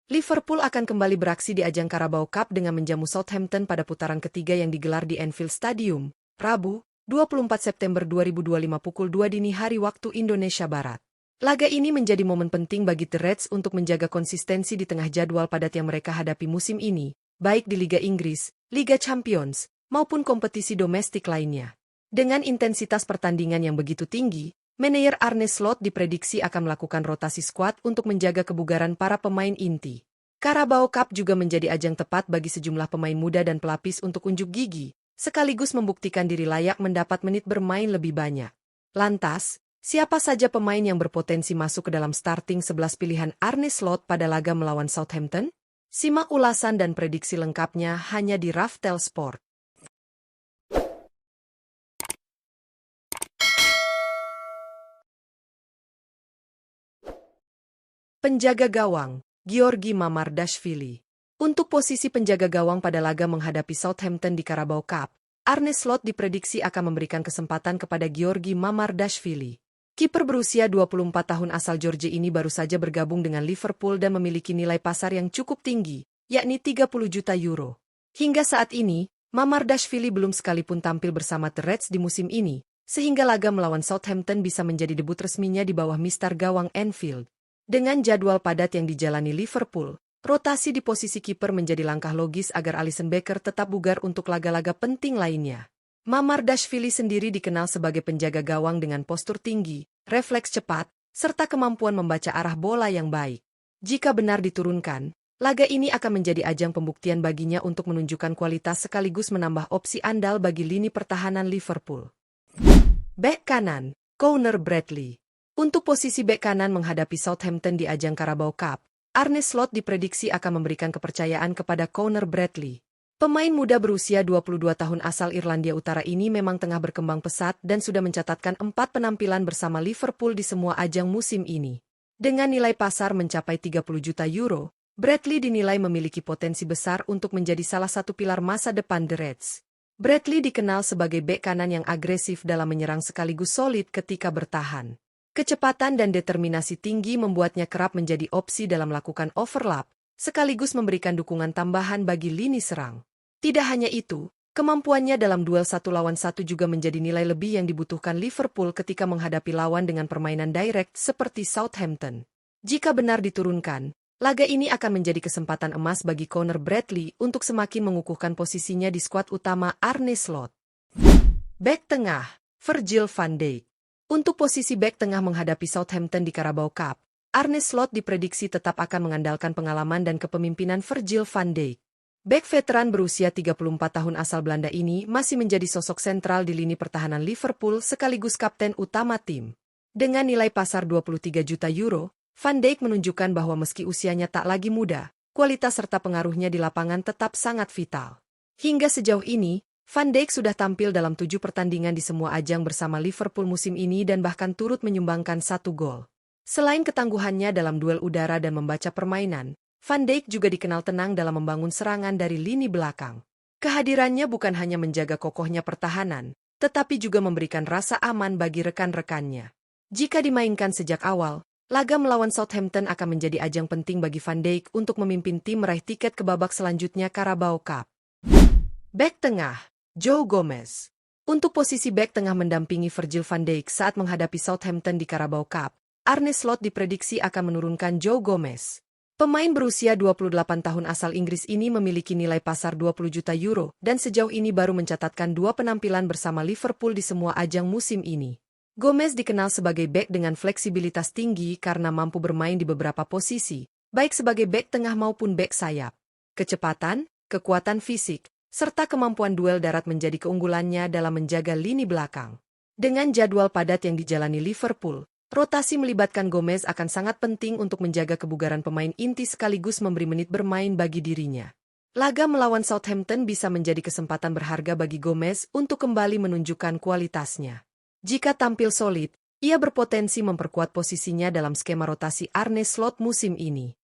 Liverpool akan kembali beraksi di ajang Carabao Cup dengan menjamu Southampton pada putaran ketiga yang digelar di Anfield Stadium, Rabu, 24 September 2025 pukul 2 dini hari waktu Indonesia Barat. Laga ini menjadi momen penting bagi The Reds untuk menjaga konsistensi di tengah jadwal padat yang mereka hadapi musim ini, baik di Liga Inggris, Liga Champions, maupun kompetisi domestik lainnya. Dengan intensitas pertandingan yang begitu tinggi, manajer Arne Slot diprediksi akan melakukan rotasi skuad untuk menjaga kebugaran para pemain inti. Carabao Cup juga menjadi ajang tepat bagi sejumlah pemain muda dan pelapis untuk unjuk gigi, sekaligus membuktikan diri layak mendapat menit bermain lebih banyak. Lantas, siapa saja pemain yang berpotensi masuk ke dalam starting 11 pilihan Arne Slot pada laga melawan Southampton? Simak ulasan dan prediksi lengkapnya hanya di Raftel Sport. Penjaga gawang, Giorgi Mamardashvili. Untuk posisi penjaga gawang pada laga menghadapi Southampton di Carabao Cup, Arne Slot diprediksi akan memberikan kesempatan kepada Giorgi Mamardashvili. Kiper berusia 24 tahun asal Georgia ini baru saja bergabung dengan Liverpool dan memiliki nilai pasar yang cukup tinggi, yakni 30 juta euro. Hingga saat ini, Mamardashvili belum sekalipun tampil bersama The Reds di musim ini, sehingga laga melawan Southampton bisa menjadi debut resminya di bawah mister gawang Anfield. Dengan jadwal padat yang dijalani Liverpool, rotasi di posisi kiper menjadi langkah logis agar Alisson Becker tetap bugar untuk laga-laga penting lainnya. Mamardashvili sendiri dikenal sebagai penjaga gawang dengan postur tinggi, refleks cepat, serta kemampuan membaca arah bola yang baik. Jika benar diturunkan, laga ini akan menjadi ajang pembuktian baginya untuk menunjukkan kualitas sekaligus menambah opsi andal bagi lini pertahanan Liverpool. Bek kanan, Conor Bradley. Untuk posisi bek kanan menghadapi Southampton di ajang Carabao Cup, Arne Slot diprediksi akan memberikan kepercayaan kepada Conor Bradley. Pemain muda berusia 22 tahun asal Irlandia Utara ini memang tengah berkembang pesat dan sudah mencatatkan 4 penampilan bersama Liverpool di semua ajang musim ini. Dengan nilai pasar mencapai 30 juta euro, Bradley dinilai memiliki potensi besar untuk menjadi salah satu pilar masa depan The Reds. Bradley dikenal sebagai bek kanan yang agresif dalam menyerang sekaligus solid ketika bertahan. Kecepatan dan determinasi tinggi membuatnya kerap menjadi opsi dalam melakukan overlap, sekaligus memberikan dukungan tambahan bagi lini serang. Tidak hanya itu, kemampuannya dalam duel 1-lawan-1 juga menjadi nilai lebih yang dibutuhkan Liverpool ketika menghadapi lawan dengan permainan direct seperti Southampton. Jika benar diturunkan, laga ini akan menjadi kesempatan emas bagi Conor Bradley untuk semakin mengukuhkan posisinya di skuad utama Arne Slot. Bek tengah, Virgil van Dijk. Untuk posisi bek tengah menghadapi Southampton di Carabao Cup, Arne Slot diprediksi tetap akan mengandalkan pengalaman dan kepemimpinan Virgil van Dijk. Bek veteran berusia 34 tahun asal Belanda ini masih menjadi sosok sentral di lini pertahanan Liverpool sekaligus kapten utama tim. Dengan nilai pasar 23 juta euro, Van Dijk menunjukkan bahwa meski usianya tak lagi muda, kualitas serta pengaruhnya di lapangan tetap sangat vital. Hingga sejauh ini, Van Dijk sudah tampil dalam 7 pertandingan di semua ajang bersama Liverpool musim ini dan bahkan turut menyumbangkan 1 gol. Selain ketangguhannya dalam duel udara dan membaca permainan, Van Dijk juga dikenal tenang dalam membangun serangan dari lini belakang. Kehadirannya bukan hanya menjaga kokohnya pertahanan, tetapi juga memberikan rasa aman bagi rekan-rekannya. Jika dimainkan sejak awal, laga melawan Southampton akan menjadi ajang penting bagi Van Dijk untuk memimpin tim meraih tiket ke babak selanjutnya Carabao Cup. Bek tengah, Joe Gomez. Untuk posisi bek tengah mendampingi Virgil van Dijk saat menghadapi Southampton di Carabao Cup, Arne Slot diprediksi akan menurunkan Joe Gomez. Pemain berusia 28 tahun asal Inggris ini memiliki nilai pasar 20 juta euro dan sejauh ini baru mencatatkan 2 penampilan bersama Liverpool di semua ajang musim ini. Gomez dikenal sebagai bek dengan fleksibilitas tinggi karena mampu bermain di beberapa posisi, baik sebagai bek tengah maupun bek sayap. Kecepatan, kekuatan fisik, serta kemampuan duel darat menjadi keunggulannya dalam menjaga lini belakang. Dengan jadwal padat yang dijalani Liverpool, rotasi melibatkan Gomez akan sangat penting untuk menjaga kebugaran pemain inti sekaligus memberi menit bermain bagi dirinya. Laga melawan Southampton bisa menjadi kesempatan berharga bagi Gomez untuk kembali menunjukkan kualitasnya. Jika tampil solid, ia berpotensi memperkuat posisinya dalam skema rotasi Arne Slot musim ini.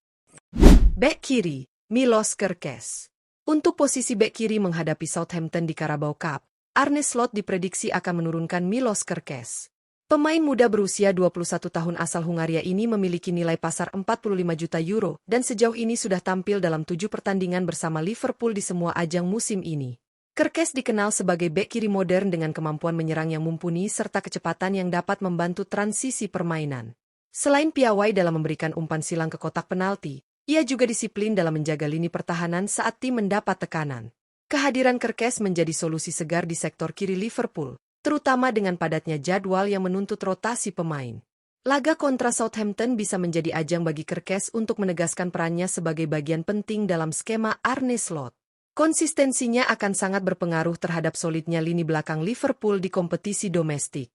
Bek kiri, Milos Kerkez. Untuk posisi bek kiri menghadapi Southampton di Carabao Cup, Arne Slot diprediksi akan menurunkan Milos Kerkez. Pemain muda berusia 21 tahun asal Hungaria ini memiliki nilai pasar 45 juta euro dan sejauh ini sudah tampil dalam 7 pertandingan bersama Liverpool di semua ajang musim ini. Kerkez dikenal sebagai bek kiri modern dengan kemampuan menyerang yang mumpuni serta kecepatan yang dapat membantu transisi permainan. Selain piawai dalam memberikan umpan silang ke kotak penalti, ia juga disiplin dalam menjaga lini pertahanan saat tim mendapat tekanan. Kehadiran Kerkez menjadi solusi segar di sektor kiri Liverpool, terutama dengan padatnya jadwal yang menuntut rotasi pemain. Laga kontra Southampton bisa menjadi ajang bagi Kerkez untuk menegaskan perannya sebagai bagian penting dalam skema Arne Slot. Konsistensinya akan sangat berpengaruh terhadap solidnya lini belakang Liverpool di kompetisi domestik.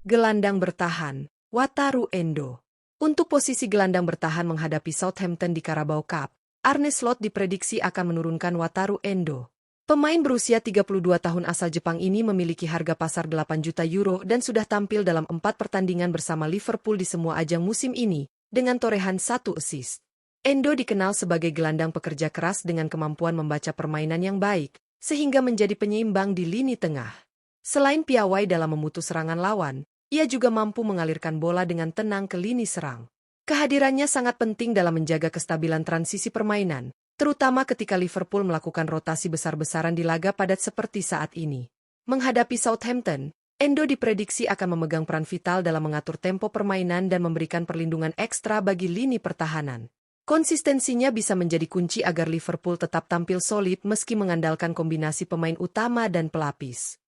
Gelandang bertahan, Wataru Endo. Untuk posisi gelandang bertahan menghadapi Southampton di Carabao Cup, Arne Slot diprediksi akan menurunkan Wataru Endo. Pemain berusia 32 tahun asal Jepang ini memiliki harga pasar 8 juta euro dan sudah tampil dalam 4 pertandingan bersama Liverpool di semua ajang musim ini, dengan torehan 1 assist. Endo dikenal sebagai gelandang pekerja keras dengan kemampuan membaca permainan yang baik, sehingga menjadi penyeimbang di lini tengah. Selain piawai dalam memutus serangan lawan, ia juga mampu mengalirkan bola dengan tenang ke lini serang. Kehadirannya sangat penting dalam menjaga kestabilan transisi permainan, terutama ketika Liverpool melakukan rotasi besar-besaran di laga padat seperti saat ini. Menghadapi Southampton, Endo diprediksi akan memegang peran vital dalam mengatur tempo permainan dan memberikan perlindungan ekstra bagi lini pertahanan. Konsistensinya bisa menjadi kunci agar Liverpool tetap tampil solid meski mengandalkan kombinasi pemain utama dan pelapis.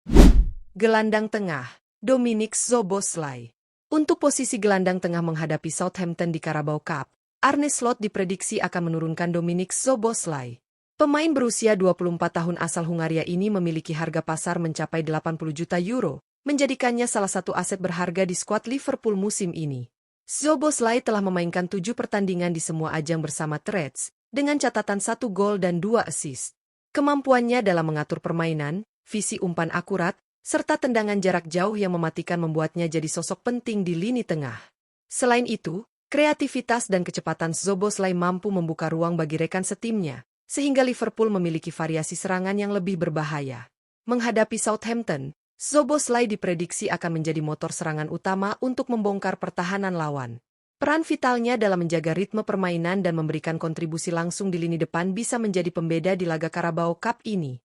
Gelandang tengah, Dominik Szoboszlai. Untuk posisi gelandang tengah menghadapi Southampton di Carabao Cup, Arne Slot diprediksi akan menurunkan Dominik Szoboszlai. Pemain berusia 24 tahun asal Hungaria ini memiliki harga pasar mencapai 80 juta euro, menjadikannya salah satu aset berharga di skuad Liverpool musim ini. Szoboszlai telah memainkan 7 pertandingan di semua ajang bersama The Reds, dengan catatan 1 gol dan 2 assist. Kemampuannya dalam mengatur permainan, visi umpan akurat, serta tendangan jarak jauh yang mematikan membuatnya jadi sosok penting di lini tengah. Selain itu, kreativitas dan kecepatan Szoboszlai mampu membuka ruang bagi rekan setimnya, sehingga Liverpool memiliki variasi serangan yang lebih berbahaya. Menghadapi Southampton, Szoboszlai diprediksi akan menjadi motor serangan utama untuk membongkar pertahanan lawan. Peran vitalnya dalam menjaga ritme permainan dan memberikan kontribusi langsung di lini depan bisa menjadi pembeda di laga Carabao Cup ini.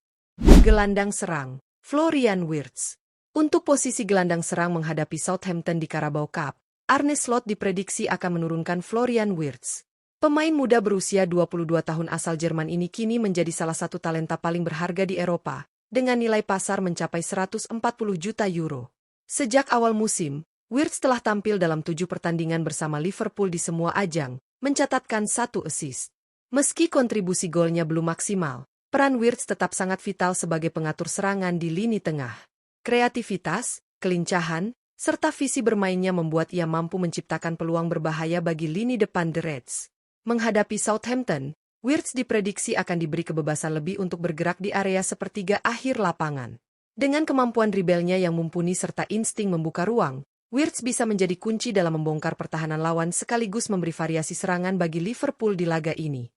Gelandang serang, Florian Wirtz. Untuk posisi gelandang serang menghadapi Southampton di Carabao Cup, Arne Slot diprediksi akan menurunkan Florian Wirtz. Pemain muda berusia 22 tahun asal Jerman ini kini menjadi salah satu talenta paling berharga di Eropa, dengan nilai pasar mencapai 140 juta euro. Sejak awal musim, Wirtz telah tampil dalam 7 pertandingan bersama Liverpool di semua ajang, mencatatkan 1 assist. Meski kontribusi golnya belum maksimal, peran Wirtz tetap sangat vital sebagai pengatur serangan di lini tengah. Kreativitas, kelincahan, serta visi bermainnya membuat ia mampu menciptakan peluang berbahaya bagi lini depan The Reds. Menghadapi Southampton, Wirtz diprediksi akan diberi kebebasan lebih untuk bergerak di area sepertiga akhir lapangan. Dengan kemampuan dribelnya yang mumpuni serta insting membuka ruang, Wirtz bisa menjadi kunci dalam membongkar pertahanan lawan sekaligus memberi variasi serangan bagi Liverpool di laga ini.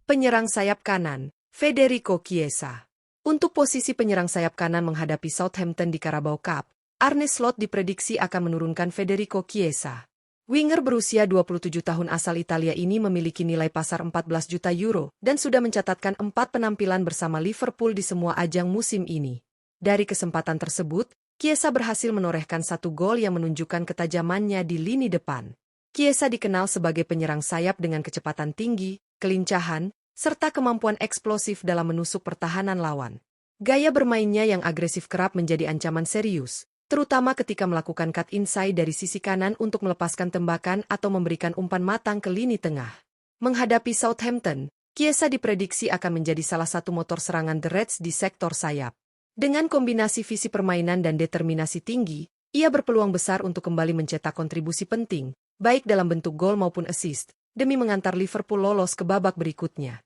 Penyerang sayap kanan, Federico Chiesa. Untuk posisi penyerang sayap kanan menghadapi Southampton di Carabao Cup, Arne Slot diprediksi akan menurunkan Federico Chiesa. Winger berusia 27 tahun asal Italia ini memiliki nilai pasar 14 juta euro dan sudah mencatatkan 4 penampilan bersama Liverpool di semua ajang musim ini. Dari kesempatan tersebut, Chiesa berhasil menorehkan 1 gol yang menunjukkan ketajamannya di lini depan. Chiesa dikenal sebagai penyerang sayap dengan kecepatan tinggi, kelincahan, serta kemampuan eksplosif dalam menusuk pertahanan lawan. Gaya bermainnya yang agresif kerap menjadi ancaman serius, terutama ketika melakukan cut inside dari sisi kanan untuk melepaskan tembakan atau memberikan umpan matang ke lini tengah. Menghadapi Southampton, Chiesa diprediksi akan menjadi salah satu motor serangan The Reds di sektor sayap. Dengan kombinasi visi permainan dan determinasi tinggi, ia berpeluang besar untuk kembali mencetak kontribusi penting, baik dalam bentuk gol maupun assist, demi mengantar Liverpool lolos ke babak berikutnya.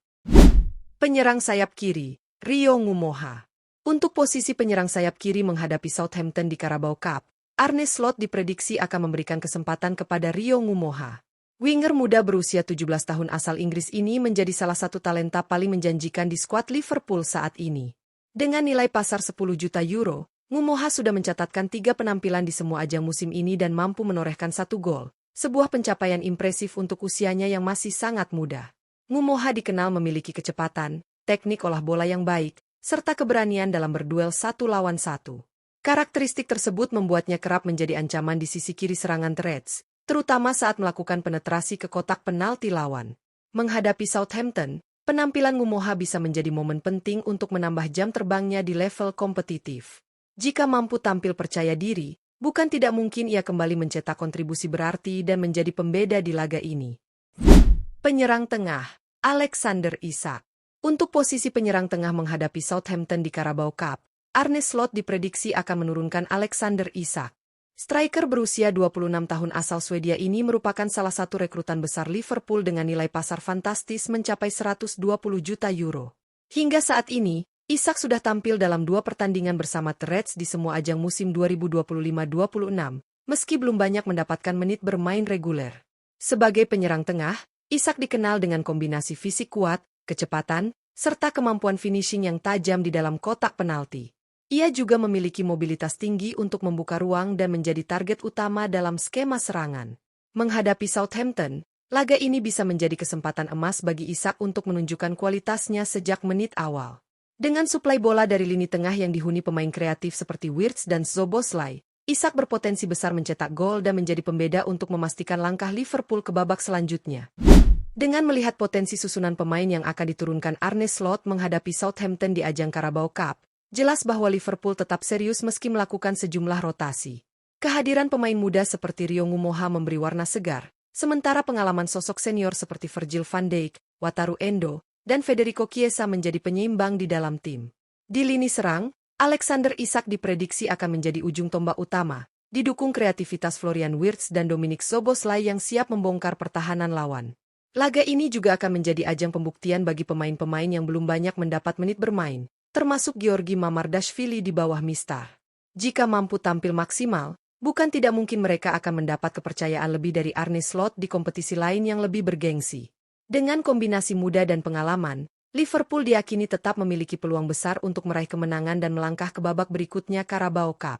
Penyerang sayap kiri, Rio Ngumoha. Untuk posisi penyerang sayap kiri menghadapi Southampton di Carabao Cup, Arne Slot diprediksi akan memberikan kesempatan kepada Rio Ngumoha. Winger muda berusia 17 tahun asal Inggris ini menjadi salah satu talenta paling menjanjikan di skuad Liverpool saat ini. Dengan nilai pasar 10 juta euro, Ngumoha sudah mencatatkan 3 penampilan di semua ajang musim ini dan mampu menorehkan 1 gol, sebuah pencapaian impresif untuk usianya yang masih sangat muda. Ngumoha dikenal memiliki kecepatan, teknik olah bola yang baik, serta keberanian dalam berduel 1 lawan 1. Karakteristik tersebut membuatnya kerap menjadi ancaman di sisi kiri serangan The Reds, terutama saat melakukan penetrasi ke kotak penalti lawan. Menghadapi Southampton, penampilan Ngumoha bisa menjadi momen penting untuk menambah jam terbangnya di level kompetitif. Jika mampu tampil percaya diri, bukan tidak mungkin ia kembali mencetak kontribusi berarti dan menjadi pembeda di laga ini. Penyerang tengah, Alexander Isak. Untuk posisi penyerang tengah menghadapi Southampton di Carabao Cup, Arne Slot diprediksi akan menurunkan Alexander Isak. Striker berusia 26 tahun asal Swedia ini merupakan salah satu rekrutan besar Liverpool dengan nilai pasar fantastis mencapai 120 juta euro. Hingga saat ini, Isak sudah tampil dalam 2 pertandingan bersama The Reds di semua ajang musim 2025-26, meski belum banyak mendapatkan menit bermain reguler. Sebagai penyerang tengah, Isak dikenal dengan kombinasi fisik kuat, kecepatan, serta kemampuan finishing yang tajam di dalam kotak penalti. Ia juga memiliki mobilitas tinggi untuk membuka ruang dan menjadi target utama dalam skema serangan. Menghadapi Southampton, laga ini bisa menjadi kesempatan emas bagi Isak untuk menunjukkan kualitasnya sejak menit awal. Dengan suplai bola dari lini tengah yang dihuni pemain kreatif seperti Wirtz dan Szoboszlai, Isak berpotensi besar mencetak gol dan menjadi pembeda untuk memastikan langkah Liverpool ke babak selanjutnya. Dengan melihat potensi susunan pemain yang akan diturunkan Arne Slot menghadapi Southampton di ajang Carabao Cup, jelas bahwa Liverpool tetap serius meski melakukan sejumlah rotasi. Kehadiran pemain muda seperti Rio Ngumoha memberi warna segar, sementara pengalaman sosok senior seperti Virgil van Dijk, Wataru Endo, dan Federico Chiesa menjadi penyeimbang di dalam tim. Di lini serang, Alexander Isak diprediksi akan menjadi ujung tombak utama, didukung kreativitas Florian Wirtz dan Dominik Szoboszlai yang siap membongkar pertahanan lawan. Laga ini juga akan menjadi ajang pembuktian bagi pemain-pemain yang belum banyak mendapat menit bermain, termasuk Giorgi Mamardashvili di bawah Mistar. Jika mampu tampil maksimal, bukan tidak mungkin mereka akan mendapat kepercayaan lebih dari Arne Slot di kompetisi lain yang lebih bergengsi. Dengan kombinasi muda dan pengalaman, Liverpool diyakini tetap memiliki peluang besar untuk meraih kemenangan dan melangkah ke babak berikutnya Carabao Cup.